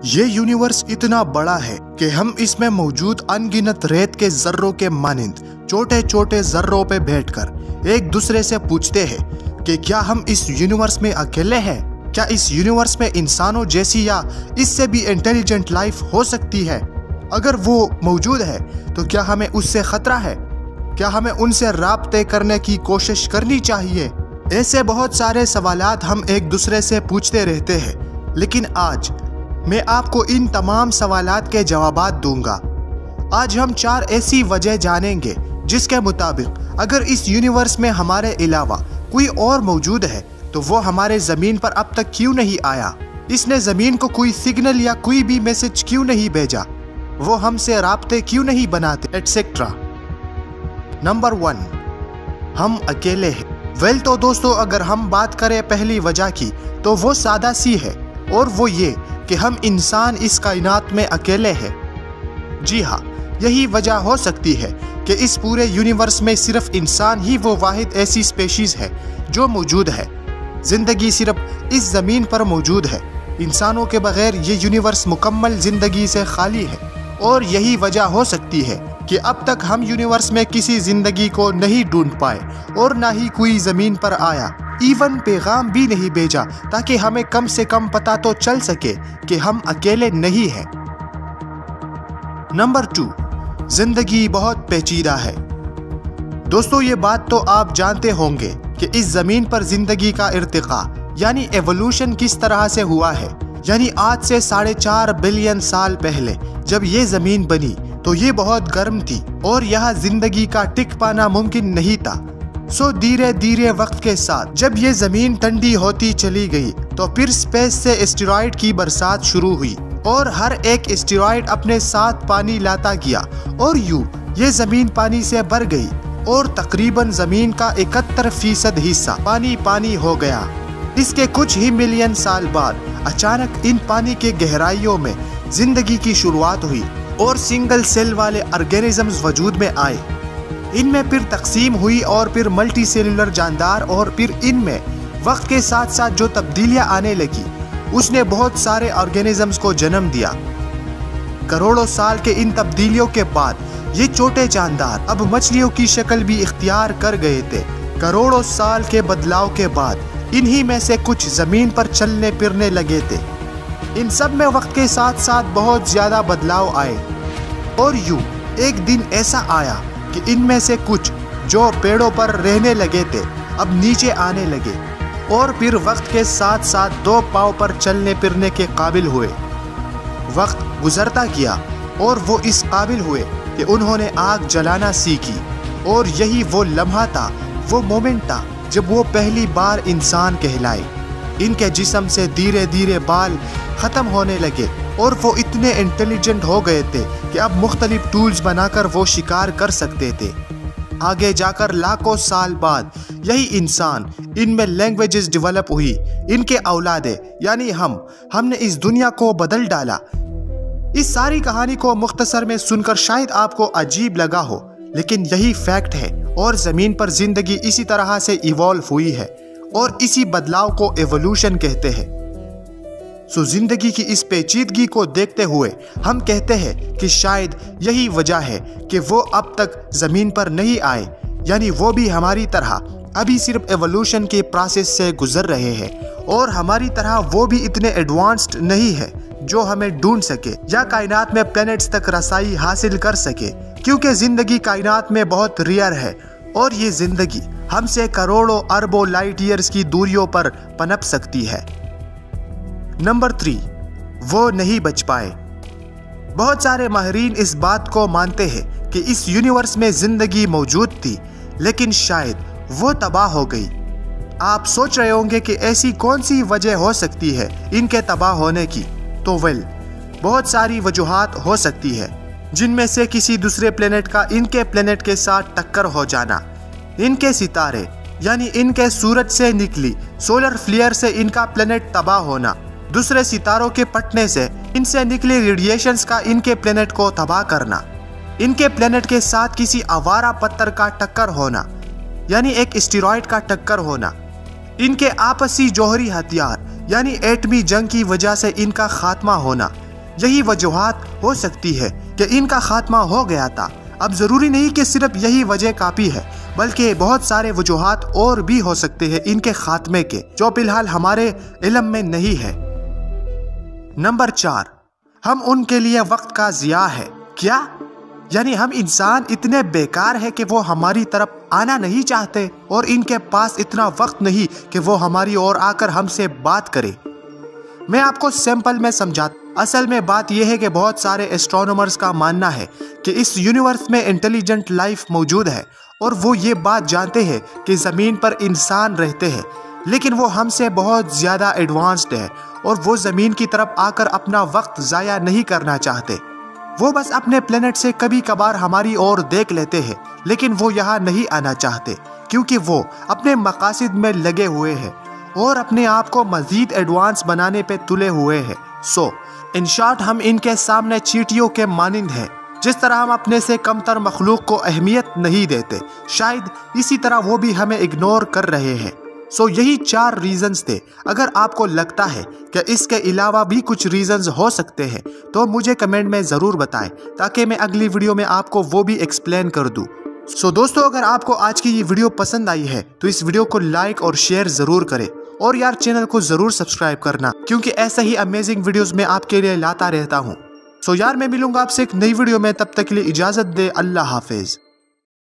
ये यूनिवर्स इतना बड़ा है कि हम इसमें मौजूद अनगिनत रेत के जर्रों के मानिंद छोटे छोटे जर्रों पे बैठकर एक दूसरे से पूछते हैं कि क्या हम इस यूनिवर्स में अकेले हैं? क्या इस यूनिवर्स में इंसानों जैसी या इससे भी इंटेलिजेंट लाइफ हो सकती है? अगर वो मौजूद है तो क्या हमें उससे खतरा है? क्या हमें उनसे राब्ते करने की कोशिश करनी चाहिए? ऐसे बहुत सारे सवालात हम एक दूसरे से पूछते रहते हैं, लेकिन आज मैं आपको इन तमाम सवालात के जवाबात दूंगा। आज हम 4 ऐसी वजह जानेंगे जिसके मुताबिक अगर इस यूनिवर्स में हमारे अलावा कोई और मौजूद है तो वो हमारे ज़मीन पर अब तक क्यों नहीं आया? इसने ज़मीन को कोई सिग्नल या कोई भी मैसेज क्यों नहीं भेजा? वो हमसे राब्ते क्यों नहीं बनाते, एटसेट्रा। नंबर 1, हम अकेले हैं। वेल तो दोस्तों, अगर हम बात करें पहली वजह की तो वो सादा सी है, और वो ये कि हम इंसान इस कायनात में अकेले हैं। जी हाँ, यही वजह हो सकती है कि इस पूरे यूनिवर्स में सिर्फ इंसान ही वो वाहिद ऐसी स्पेशीज है जो मौजूद है। जिंदगी सिर्फ इस ज़मीन पर मौजूद है। इंसानों के बगैर ये यूनिवर्स मुकम्मल जिंदगी से खाली है, और यही वजह हो सकती है कि अब तक हम यूनिवर्स में किसी जिंदगी को नहीं ढूंढ पाए और ना ही कोई ज़मीन पर आया, इवन पैगाम भी नहीं भेजा ताकि हमें कम से कम पता तो चल सके कि हम अकेले नहीं हैं। नंबर 2, जिंदगी बहुत पेचीदा है। दोस्तों, ये बात तो आप जानते होंगे कि इस जमीन पर जिंदगी का इर्तिका यानी एवोल्यूशन किस तरह से हुआ है। यानी आज से 4.5 बिलियन साल पहले जब ये जमीन बनी तो ये बहुत गर्म थी और यहाँ जिंदगी का टिक पाना मुमकिन नहीं था। सो धीरे धीरे वक्त के साथ जब ये जमीन ठंडी होती चली गई तो फिर स्पेस से एस्टेरॉयड की बरसात शुरू हुई और हर एक एस्टेरॉयड अपने साथ पानी लाता गया और यूं ये जमीन पानी से भर गई और तकरीबन जमीन का 71% हिस्सा पानी पानी हो गया। इसके कुछ ही मिलियन साल बाद अचानक इन पानी के गहराइयों में जिंदगी की शुरुआत हुई और सिंगल सेल वाले ऑर्गेनिजम्स वजूद में आए। इनमें फिर तकसीम हुई और फिर मल्टी सेलुलर जानदार, और फिर इनमें वक्त के साथ साथ जो तब्दीलियां आने लगी उसने बहुत सारे ऑर्गेनिजम्स को जन्म दिया। करोड़ों साल के इन तब्दीलियों के बाद ये छोटे जानदार अब मछलियों की शक्ल भी इख्तियार कर गए थे। करोड़ों साल के बदलाव के बाद इन्हीं में से कुछ जमीन पर चलने फिरने लगे थे। इन सब में वक्त के साथ साथ बहुत ज्यादा बदलाव आए और यूं एक दिन ऐसा आया कि इनमें से कुछ जो पेड़ों पर रहने लगे थे अब नीचे आने लगे और फिर वक्त के साथ साथ 2 पाँव पर चलने फिरने के काबिल हुए। वक्त गुजरता गया और वो इस काबिल हुए कि उन्होंने आग जलाना सीखी, और यही वो लम्हा था, वो मोमेंट था जब वो पहली बार इंसान कहलाए। इनके जिस्म से धीरे धीरे बाल ख़त्म होने लगे और वो इतने इंटेलिजेंट हो गए थे कि अब मुख्तलिफ टूल्स बनाकर वो शिकार कर सकते थे। आगे जाकर लाखों साल बाद यही इंसान, इनमें लैंग्वेजेस डेवलप हुई। इनके औलादे यानी हमने इस दुनिया को बदल डाला। इस सारी कहानी को मुख्तसर में सुनकर शायद आपको अजीब लगा हो, लेकिन यही फैक्ट है और ज़मीन पर जिंदगी इसी तरह से इवॉल्व हुई है और इसी बदलाव को एवोल्यूशन कहते हैं। सो जिंदगी की इस पेचीदगी को देखते हुए हम कहते हैं कि शायद यही वजह है कि वो अब तक ज़मीन पर नहीं आए, यानी वो भी हमारी तरह अभी सिर्फ एवोल्यूशन के प्रोसेस से गुजर रहे हैं और हमारी तरह वो भी इतने एडवांस्ड नहीं है जो हमें ढूंढ सके या कायनात में प्लैनेट्स तक रसाई हासिल कर सके, क्योंकि ज़िंदगी कायनात में बहुत रेयर है और ये ज़िंदगी हमसे करोड़ों अरबों लाइट ईयर्स की दूरियों पर पनप सकती है। नंबर 3, वो नहीं बच पाए। बहुत सारे माहिरीन इस बात को मानते हैं कि इस यूनिवर्स में जिंदगी मौजूद थी, लेकिन शायद वो तबाह हो गई। आप सोच रहे होंगे कि ऐसी कौन सी वजह हो सकती है इनके तबाह होने की? तो वेल, बहुत सारी वजूहात हो सकती है, जिनमें से किसी दूसरे प्लेनेट का इनके प्लेनेट के साथ टक्कर हो जाना, इनके सितारे यानी इनके सूरज से निकली सोलर फ्लेयर से इनका प्लेनेट तबाह होना, दूसरे सितारों के फटने से इनसे निकले रेडिएशंस का इनके प्लेनेट को तबाह करना, इनके प्लेनेट के साथ किसी आवारा पत्थर का टक्कर होना यानी एक एस्टेरॉयड का टक्कर होना, इनके आपसी जौहरी हथियार यानी एटमी जंग की वजह से इनका खात्मा होना, यही वजूहात हो सकती है कि इनका खात्मा हो गया था। अब जरूरी नहीं कि सिर्फ यही वजह काफी है, बल्कि बहुत सारे वजूहात और भी हो सकते हैं इनके खात्मे के, जो फिलहाल हमारे इल्म में नहीं है। नंबर 4, हम उनके लिए वक्त का जिया है। क्या यानी हम इंसान इतने बेकार है कि वो हमारी तरफ आना नहीं चाहते और इनके पास इतना वक्त नहीं कि वो हमारी ओर आकर हमसे बात करे? मैं आपको सिंपल में समझाता। असल में बात यह है कि बहुत सारे एस्ट्रोनॉमर्स का मानना है कि इस यूनिवर्स में इंटेलिजेंट लाइफ मौजूद है और वो ये बात जानते हैं कि ज़मीन पर इंसान रहते हैं, लेकिन वो हमसे बहुत ज़्यादा एडवांस्ड है और वो ज़मीन की तरफ आकर अपना वक्त ज़ाया नहीं करना चाहते। वो बस अपने प्लेनेट से कभी कभार हमारी ओर देख लेते हैं, लेकिन वो यहाँ नहीं आना चाहते क्योंकि वो अपने मकासद में लगे हुए हैं और अपने आप को मजीद एडवांस बनाने पे तुले हुए हैं। सो इन शॉर्ट, हम इनके सामने चींटियों के मानिंद हैं। जिस तरह हम अपने से कमतर मखलूक को अहमियत नहीं देते, शायद इसी तरह वो भी हमें इग्नोर कर रहे हैं। सो यही 4 रीजंस थे। अगर आपको लगता है कि इसके अलावा भी कुछ रीजंस हो सकते हैं तो मुझे कमेंट में ज़रूर बताएं, ताकि मैं अगली वीडियो में आपको वो भी एक्सप्लेन कर दूं। सो दोस्तों, अगर आपको आज की ये वीडियो पसंद आई है तो इस वीडियो को लाइक और शेयर ज़रूर करें, और यार चैनल को ज़रूर सब्सक्राइब करना, क्योंकि ऐसा ही अमेजिंग वीडियोस मैं आपके लिए लाता रहता हूँ। सो यार, मैं मिलूंगा आपसे एक नई वीडियो में, तब तक के लिए इजाज़त दे। अल्लाह हाफिज़।